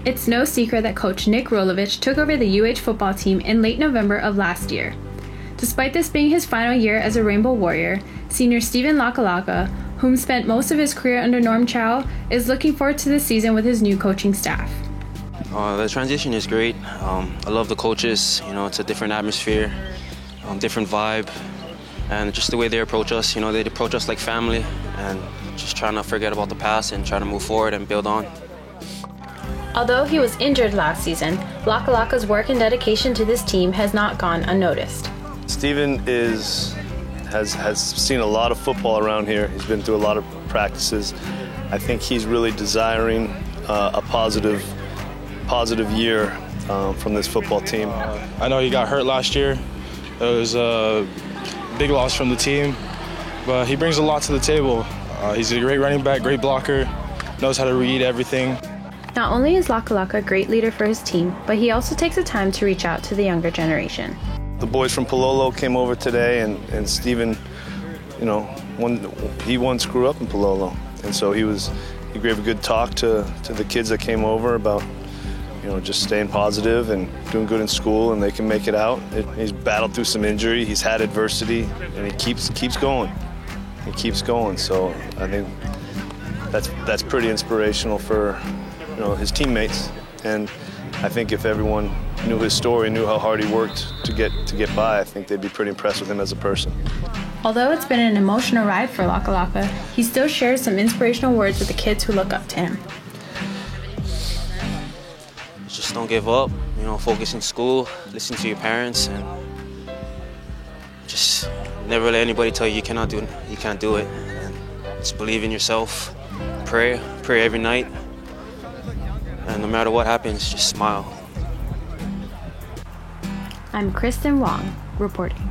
It's no secret that coach Nick Rolovich took over the UH football team in late November of last year. Despite this being his final year as a Rainbow Warrior, senior Steven Lakalaka, whom spent most of his career under Norm Chow, is looking forward to this season with his new coaching staff. The transition is great. I love the coaches. It's a different atmosphere, different vibe, and just the way they approach us. They approach us like family, and just trying to forget about the past and trying to move forward and build on. Although he was injured last season, Lakalaka's work and dedication to this team has not gone unnoticed. Steven has seen a lot of football around here. He's been through a lot of practices. I think he's really desiring a positive year from this football team. I know he got hurt last year. It was a big loss from the team, but he brings a lot to the table. He's a great running back, great blocker, knows how to read everything. Not only is Lakalaka a great leader for his team, but he also takes the time to reach out to the younger generation. The boys from Palolo came over today, and Steven, he once grew up in Palolo, and so he gave a good talk to the kids that came over about, just staying positive and doing good in school, and they can make it out. He's battled through some injury, he's had adversity, and he keeps going. He keeps going, so I think that's pretty inspirational for his teammates, and I think if everyone knew his story, knew how hard he worked to get by, I think they'd be pretty impressed with him as a person. Although it's been an emotional ride for Lakalaka, he still shares some inspirational words with the kids who look up to him. Just don't give up, focus in school, listen to your parents, and just never let anybody tell you you can't do it. And just believe in yourself, pray every night, and no matter what happens, just smile. I'm Kristen Wong, reporting.